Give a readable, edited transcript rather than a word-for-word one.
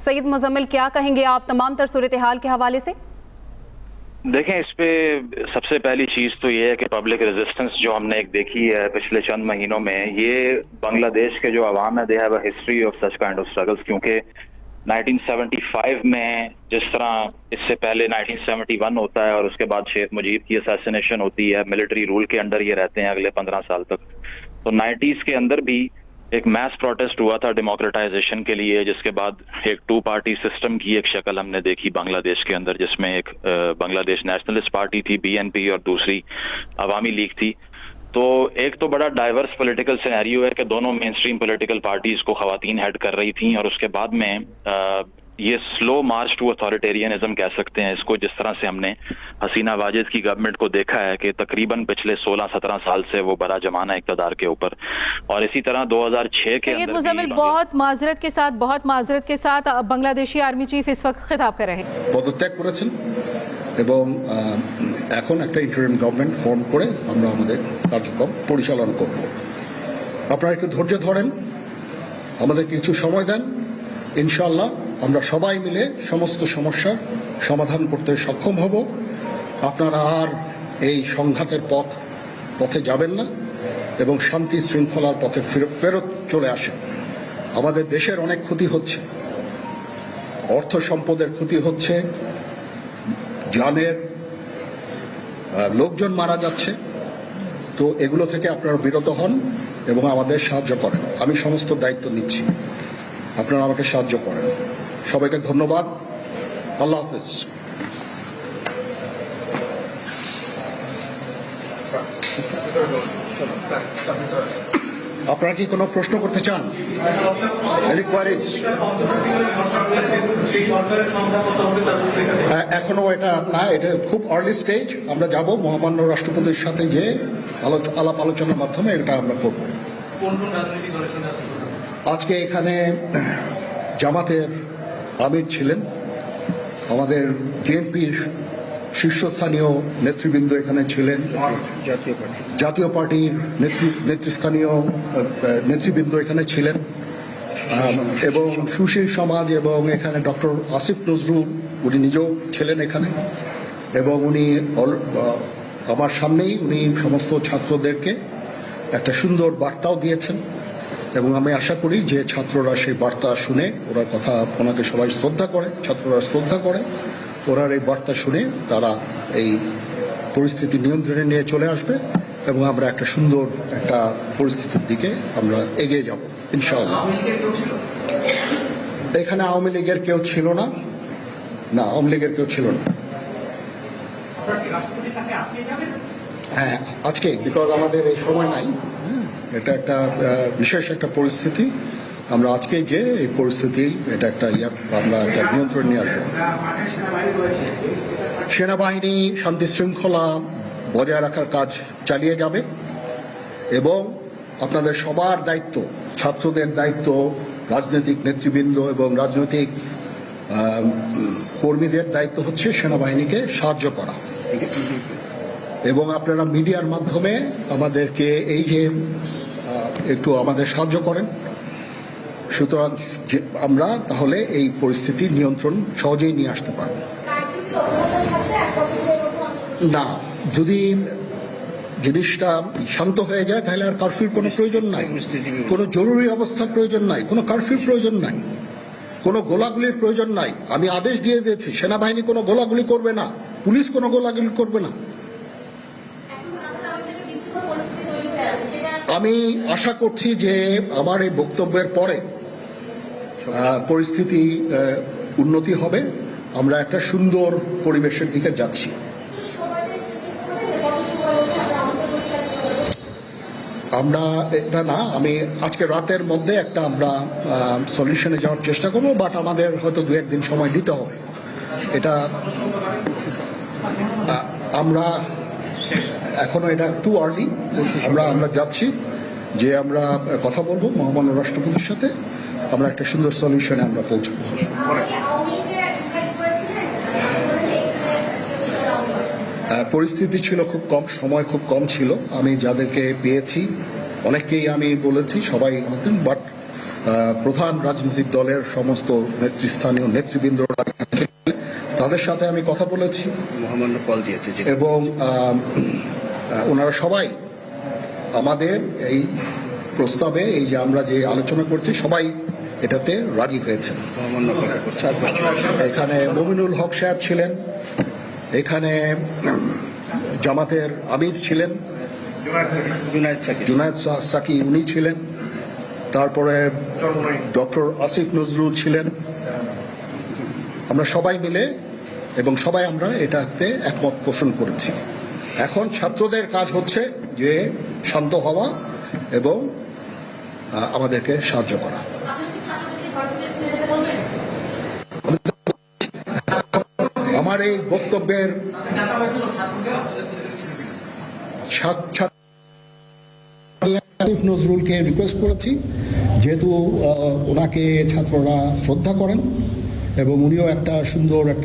सईद मुजम्मिल, क्या कहेंगे आप तमाम तर सूरत हाल के हवाले से? देखें, इस पे सबसे पहली चीज तो ये है कि पब्लिक रेजिस्टेंस जो हमने एक देखी है पिछले चंद महीनों में, ये बांग्लादेश के जो अवाम है, they have a history of such kind of struggles. क्योंकि 1975 में जिस तरह इससे पहले 1971 होता है और उसके बाद शेख मुजीब की असैसिनेशन होती है, मिलिट्री रूल के अंडर ये रहते हैं अगले 15 साल तक। तो 90s के अंदर भी एक मैस प्रोटेस्ट हुआ था डेमोक्रेटाइजेशन के लिए, जिसके बाद एक 2 पार्टी सिस्टम की एक शक्ल हमने देखी बांग्लादेश के अंदर, जिसमें एक बांग्लादेश नेशनलिस्ट पार्टी थी BNP और दूसरी अवामी लीग थी। तो एक तो बड़ा डाइवर्स पॉलिटिकल सिनेरियो है कि दोनों मेन स्ट्रीम पॉलिटिकल पार्टीज को खवातीन हेड कर रही थी, और उसके बाद में ये स्लो मार्च टू अथॉरिटेरियनिज्म कह सकते हैं इसको, जिस तरह से हमने हसीना वाजिद की गवर्नमेंट को देखा है कि तकरीबन पिछले 16-17 साल से वो बड़ा जमाना इक़्तिदार के ऊपर। और इसी तरह 2006 के सैयद मुजम्मिल, बहुत माजरत के साथ बांग्लादेशी आर्मी चीफ इस वक्त खिताब कर रहे हैं। পদত্যাগ করেছেন এবং এখন একটা ইন্টারিম গভর্নমেন্ট ফর্ম করে আমরা আমাদের কার্যক্রম পরিচালনা করব। আপনারা একটু ধৈর্য ধরেন, আমাদের কিছু সময় দেন, ইনশাআল্লাহ আমরা সবাই মিলে সমস্ত সমস্যার সমাধান করতে সক্ষম হব। আপনারা আর এই সংঘাতের পথে যাবেন না এবং শান্তি শৃঙ্খলার পথে ফেরত চলে আসেন। আমাদের দেশের অনেক ক্ষতি হচ্ছে, অর্থ সম্পদের ক্ষতি হচ্ছে, জানের লোকজন মারা যাচ্ছে। তো এগুলো থেকে আপনারা বিরত হন এবং আমাদের সাহায্য করেন। আমি সমস্ত দায়িত্ব নিচ্ছি, আপনারা আমাকে সাহায্য করেন। সবাইকে ধন্যবাদ। আল্লাহ হাফেজ। আপনারা কি কোনো প্রশ্ন করতে চান? এখনো এটা না, এটা খুব আর্লি স্টেজ। আমরা যাব মহামান্য রাষ্ট্রপতির সাথে যে আলাপ আলোচনার মাধ্যমে এটা আমরা করব। আজকে এখানে জামাতের আমির ছিলেন, আমাদের বিএনপির শীর্ষস্থানীয় নেতৃবৃন্দ এখানে ছিলেন, জাতীয় পার্টির নেতৃস্থানীয় নেতৃবৃন্দ এখানে ছিলেন, এবং সুশীল সমাজ এবং এখানে ডক্টর আসিফ নজরুল উনি নিজেও ছিলেন এখানে। এবং উনি আমার সামনেই উনি সমস্ত ছাত্রদেরকে একটা সুন্দর বার্তাও দিয়েছেন, এবং আমি আশা করি যে ছাত্ররা সেই বার্তা শুনে, ওরা কথা ওনাকে সবাই শ্রদ্ধা করে, ছাত্ররা শ্রদ্ধা করে, ওনার এই বার্তা শুনে তারা এই পরিস্থিতি নিয়ন্ত্রণে নিয়ে চলে আসবে এবং আমরা একটা সুন্দর একটা পরিস্থিতির দিকে আমরা এগিয়ে যাব ইনশাআল্লাহ। এখানে আওয়ামী লীগের কেউ ছিল না, আওয়ামী লীগের কেউ ছিল না। হ্যাঁ, আজকে বিকজ আমাদের এই সময় নাই, এটা একটা বিশেষ একটা পরিস্থিতি। আমরা আজকে যে এই পরিস্থিতি এটা একটা আমরা একটা নিয়ন্ত্রণ নিয়ে আসবো। সেনাবাহিনী শান্তি শৃঙ্খলা বজায় রাখার কাজ চালিয়ে যাবে এবং আপনাদের সবার দায়িত্ব, ছাত্রদের দায়িত্ব, রাজনৈতিক নেতৃবৃন্দ এবং রাজনৈতিক কর্মীদের দায়িত্ব হচ্ছে সেনাবাহিনীকে সাহায্য করা। এবং আপনারা মিডিয়ার মাধ্যমে আমাদেরকে এই যে একটু আমাদের সাহায্য করেন, সুতরাং আমরা তাহলে এই পরিস্থিতির নিয়ন্ত্রণ সহজেই নিয়ে আসতে পারব। না, যদি জিনিসটা শান্ত হয়ে যায় তাহলে আর কারফিউর কোনো প্রয়োজন নাই, কোনো জরুরি অবস্থার প্রয়োজন নাই, কোনো কারফিউর প্রয়োজন নাই, কোনো গোলাগুলির প্রয়োজন নাই। আমি আদেশ দিয়ে দিয়েছি সেনাবাহিনী কোনো গোলাগুলি করবে না, পুলিশ কোনো গোলাগুলি করবে না। আমি আশা করছি যে আমার এই বক্তব্যের পরে পরিস্থিতি উন্নতি হবে, আমরা একটা সুন্দর পরিবেশের দিকে যাচ্ছি। আমরা এটা না, আমি আজকে রাতের মধ্যে একটা আমরা সলিউশনে যাওয়ার চেষ্টা করবো, বাট আমাদের হয়তো 2-1 দিন সময় দিতে হবে। এটা আমরা এখনো এটা টু আর্লি, আমরা যাচ্ছি যে আমরা কথা বলবো মহামান্য রাষ্ট্রপতির সাথে, আমরা একটা সুন্দর সলিউশনে আমরা পৌঁছাবো। পরিস্থিতি ছিল খুব কম, সময় খুব কম ছিল। আমি যাদেরকে পেয়েছি অনেককেই আমি বলেছি, সবাই হতেন, বাট প্রধান রাজনৈতিক দলের সমস্ত নেতৃস্থানীয় নেতৃবৃন্দরা তাদের সাথে আমি কথা বলেছি মহামান্য কল দিয়েছে এবং ওনারা সবাই আমাদের এই প্রস্তাবে এই যে আমরা যে আলোচনা করছি সবাই এটাতে রাজি হয়েছেন। মহামান্য কথা করছে এখানে মমিনুল হক সাহেব ছিলেন, এখানে জামাতের আমির ছিলেন, জুনায়েদ সাকি উনি ছিলেন, তারপরে ডক্টর আসিফ নজরুল ছিলেন। আমরা সবাই মিলে এবং সবাই আমরা এটাতে একমত পোষণ করেছি। এখন ছাত্রদের কাজ হচ্ছে যে শান্ত হওয়া এবং আমাদেরকে সাহায্য করা। আমার এই বক্তব্যের আসিফ নজরুলকে রিকোয়েস্ট করেছি, যেহেতু ওনাকে ছাত্ররা শ্রদ্ধা করেন এবং উনিও একটা সুন্দর একটা